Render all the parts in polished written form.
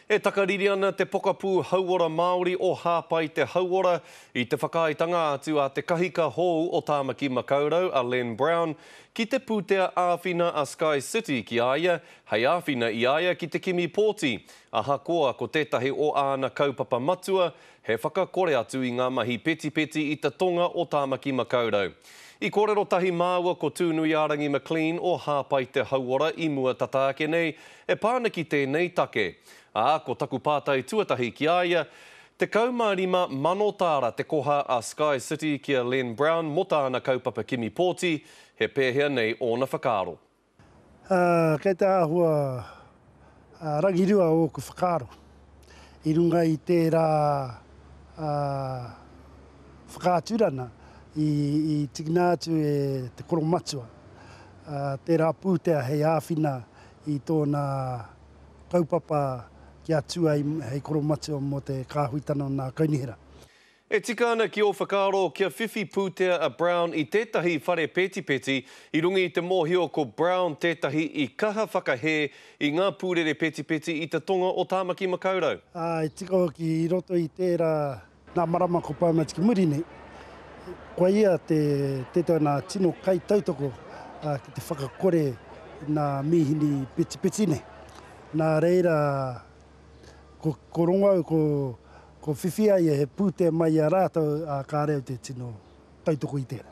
E takariri ana te pokapū hauora Māori o Hāpai te hauora i te whakaaetanga atu a te kahika hou o Tāmaki Makaurau a Len Brown ki te pūtea āwhina a Sky City ki aia, hei āwhina i aia ki te Kimi Pōti. Ahakoa ko tētahi o āna kaupapa matua, he whakakore atu i ngā mahi peti i te tonga o Tāmaki Makaurau. I kōrero tahi māua ko Tūnuiarangi McLean o Hāpai te hauora i mua tataake nei, e pānaki tēnei take. Ko taku pātai tuatahi ki aia, te kaumārima mano tāra te koha a Sky City ki a Len Brown mo tāna kaupapa Kimi Pōti, he pēhea nei ōna whakaaro. Kei te āhua rangirua o ku whakaaro. I runga i tērā whakaaturana i tikina atu e te koromatua. Tērā pūtea hei āwhina i tōna kaupapa ki atua hei koromatua mo te kāhuitana o nā kaunihira. E tika ana ki o whakaaro kia whiwhi pūtea a Brown i tētahi whare peti i rungi i te mōhio ko Brown tētahi i kaha whakahe i ngā pūrere peti i te tonga o Tāmaki Makaurau. E tika hoki i roto i tērā nā marama ko Pāmatiki muri nei. Koe ia te tōna tino kai tautoko ki te whakakore nā mihini peti nei. Nā reira ko rongau ko whiwhia ia he pūtea mai a rātou kā reo te tino tautoko i tērā.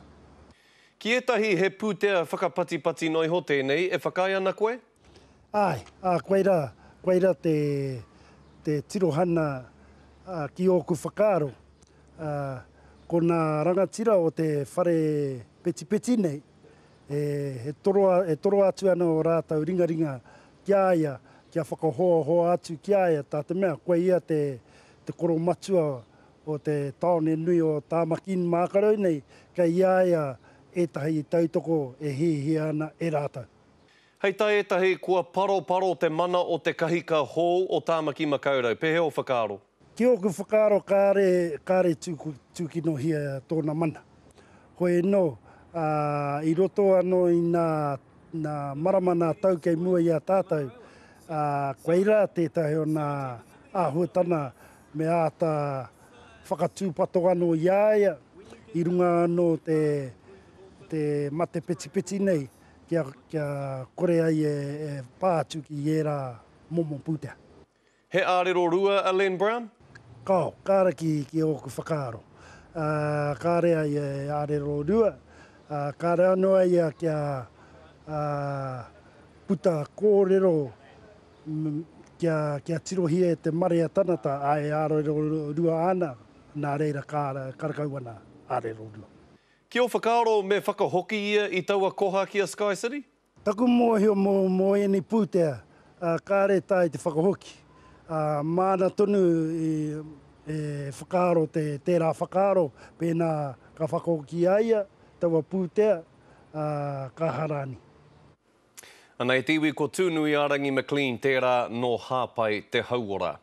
Ki etahi he pūtea whakapati noi ho tēnei, e whakai ana koe? Ai, koeira te tirohana ki o ku whakaaro. Ko nā rangatira o te whare peti nei, e toro atu ana o rātou ringaringa ki aia, kia whakahoa atu ki aia, tā te mea, koe ia te koromatua o te taone nui o Tāmaki Makaurau nei, ka iaia etahi tautoko e hihi ana e rātou. Hei tai etahi kua paro te mana o te kahika hou o Tāmaki Makaurau, pehe o whakaaro? Ki o ku whakaaro kāre tūkino hia tōna mana. Hoi no, i roto anō i nā marama nā tau kei mua i a tātou, koeira tētahi o nā āhuatana me āta whakatūpato anō i aia, i runga anō te mate peti nei, kia kore ai e pātu ki era momo pūtea. He ārero rua a Len Brown? Kao, kāra ki o ku whakaaro. Kāre ai e ārero rua, kāre anō ai a kia puta kōrero kia tirohia e te marea tanata ai ārero rua ana, nā reira karakau ana ārero rua. Ki o whakaaro me whakahoki ia i taua koha ki a Sky City? Taku mōhio mō eni pūtea, kāre tai te whakahoki. Māna tonu e whakaaro tērā whakaaro, pēnā ka whakahoki aia, taua pūtea, ka harani. Ana e tiwi ko Tūnuiarangi McLean tērā no Hāpai te hauora.